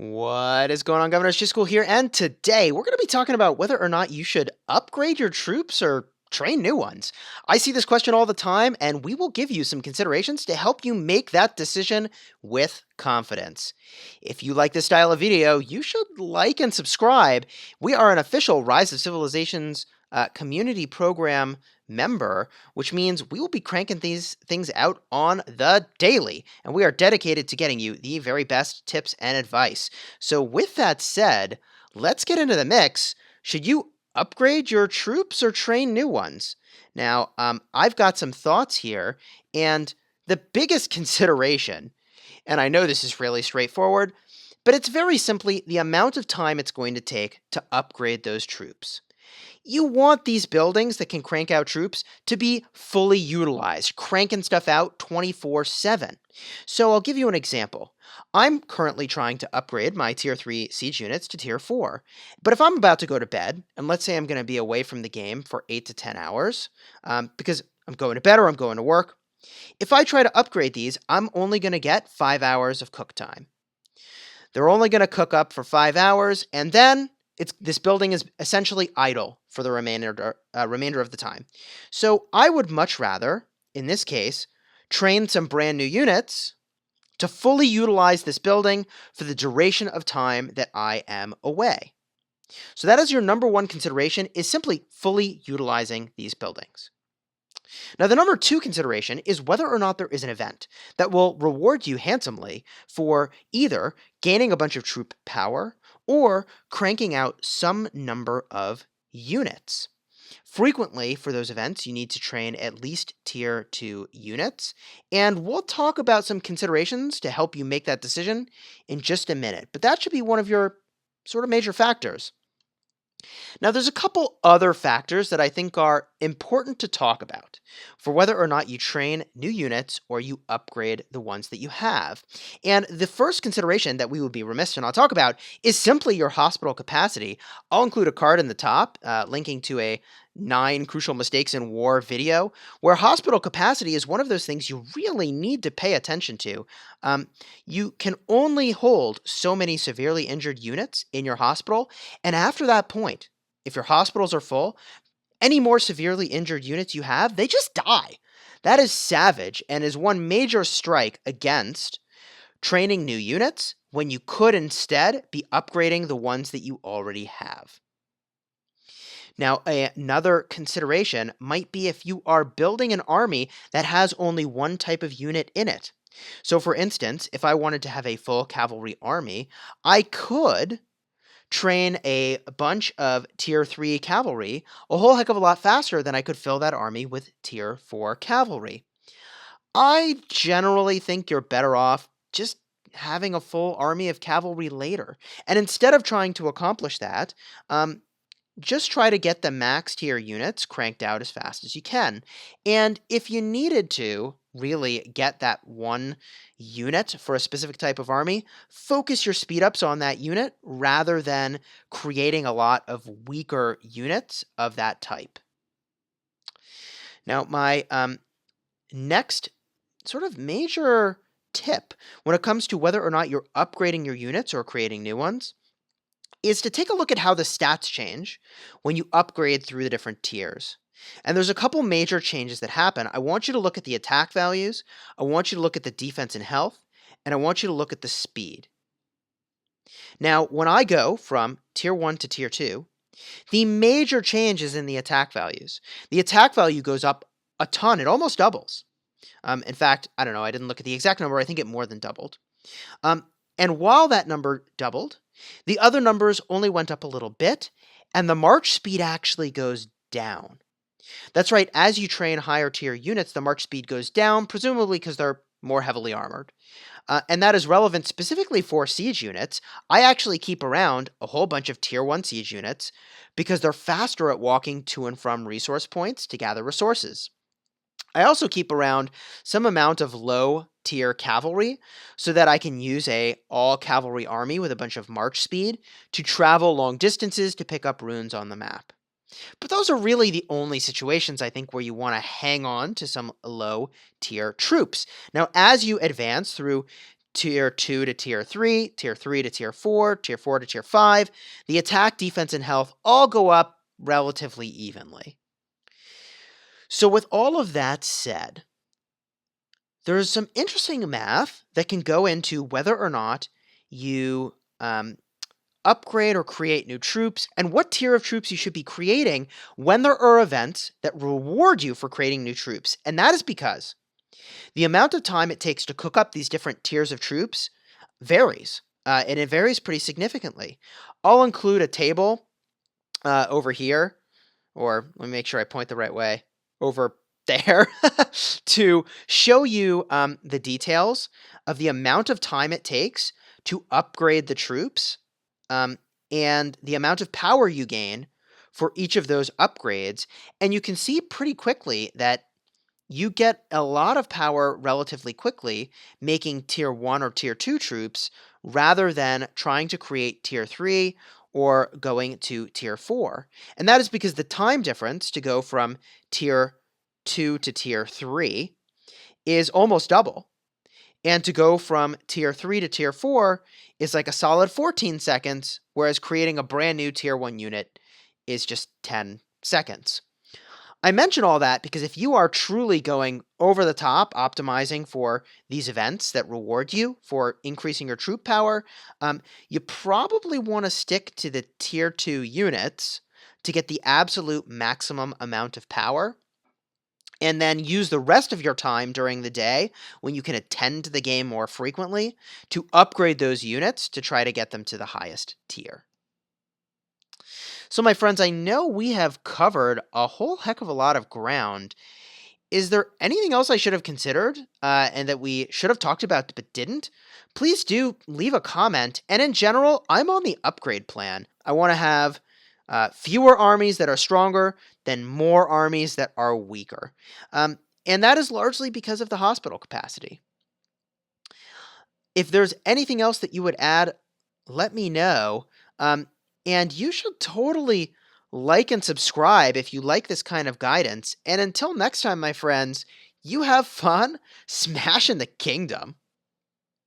What is going on, Governor Chisgule here, and today we're going to be talking about whether or not you should upgrade your troops or train new ones. I see this question all the time, and we will give you some considerations to help you make that decision with confidence. If you like this style of video, you should like and subscribe. We are an official Rise of Civilizations community program member, which means we will be cranking these things out on the daily, and we are dedicated to getting you the very best tips and advice. So with that said, let's get into the mix. Should you upgrade your troops or train new ones? Now, I've got some thoughts here, and the biggest consideration, and I know this is really straightforward, but it's very simply the amount of time it's going to take to upgrade those troops. You want these buildings that can crank out troops to be fully utilized, cranking stuff out 24/7. So I'll give you an example. I'm currently trying to upgrade my Tier 3 siege units to Tier 4. But if I'm about to go to bed, and let's say I'm going to be away from the game for 8 to 10 hours, because I'm going to bed or I'm going to work, if I try to upgrade these, I'm only going to get 5 hours of cook time. They're only going to cook up for 5 hours, and then this building is essentially idle for the remainder of the time. So I would much rather, in this case, train some brand new units to fully utilize this building for the duration of time that I am away. So that is your number one consideration, is simply fully utilizing these buildings. Now, the number two consideration is whether or not there is an event that will reward you handsomely for either gaining a bunch of troop power or cranking out some number of units. Frequently, for those events, you need to train at least Tier 2 units, and we'll talk about some considerations to help you make that decision in just a minute, but that should be one of your sort of major factors. Now, there's a couple other factors that I think are important to talk about for whether or not you train new units or you upgrade the ones that you have. And the first consideration that we would be remiss to not talk about is simply your hospital capacity. I'll include a card in the top linking to a 9 Crucial Mistakes in War video, where hospital capacity is one of those things you really need to pay attention to. You can only hold so many severely injured units in your hospital, and after that point, if your hospitals are full, any more severely injured units you have, they just die. That is savage and is one major strike against training new units when you could instead be upgrading the ones that you already have. Now, another consideration might be if you are building an army that has only one type of unit in it. So, for instance, if I wanted to have a full cavalry army, I could train a bunch of Tier 3 cavalry a whole heck of a lot faster than I could fill that army with Tier 4 cavalry. I generally think you're better off just having a full army of cavalry later. And instead of trying to accomplish that, just try to get the max tier units cranked out as fast as you can. And if you needed to really get that one unit for a specific type of army, focus your speed ups on that unit rather than creating a lot of weaker units of that type. Now, my next sort of major tip when it comes to whether or not you're upgrading your units or creating new ones is to take a look at how the stats change when you upgrade through the different tiers. And there's a couple major changes that happen. I want you to look at the attack values, I want you to look at the defense and health, and I want you to look at the speed. Now, when I go from Tier 1 to Tier 2, the major change is in the attack values. The attack value goes up a ton, it almost doubles. In fact, I don't know, I didn't look at the exact number, I think it more than doubled. And while that number doubled, the other numbers only went up a little bit, and the march speed actually goes down. That's right, as you train higher tier units, the march speed goes down, presumably because they're more heavily armored. And that is relevant specifically for siege units. I actually keep around a whole bunch of tier 1 siege units because they're faster at walking to and from resource points to gather resources. I also keep around some amount of low tier cavalry so that I can use a all cavalry army with a bunch of march speed to travel long distances to pick up runes on the map. But those are really the only situations, I think, where you want to hang on to some low tier troops. Now, as you advance through tier 2 to tier 3, tier 3 to tier 4, tier 4 to tier 5, the attack, defense, and health all go up relatively evenly. So, with all of that said, there's some interesting math that can go into whether or not you upgrade or create new troops, and what tier of troops you should be creating when there are events that reward you for creating new troops. And that is because the amount of time it takes to cook up these different tiers of troops varies, and it varies pretty significantly. I'll include a table over here, or let me make sure I point the right way, over there, to show you the details of the amount of time it takes to upgrade the troops, and the amount of power you gain for each of those upgrades. And you can see pretty quickly that you get a lot of power relatively quickly making tier 1 or tier 2 troops rather than trying to create tier 3 or going to tier 4. And that is because the time difference to go from tier 2 to tier 3 is almost double. And to go from tier 3 to tier 4 is like a solid 14 seconds, whereas creating a brand new tier 1 unit is just 10 seconds. I mention all that because if you are truly going over the top optimizing for these events that reward you for increasing your troop power, you probably want to stick to the tier 2 units to get the absolute maximum amount of power, and then use the rest of your time during the day when you can attend to the game more frequently to upgrade those units to try to get them to the highest tier. So, my friends, I know we have covered a whole heck of a lot of ground. Is there anything else I should have considered and that we should have talked about but didn't? Please do leave a comment. And in general, I'm on the upgrade plan. I want to have fewer armies that are stronger than more armies that are weaker. And that is largely because of the hospital capacity. If there's anything else that you would add, let me know. And you should totally like and subscribe if you like this kind of guidance. And until next time, my friends, you have fun smashing the kingdom.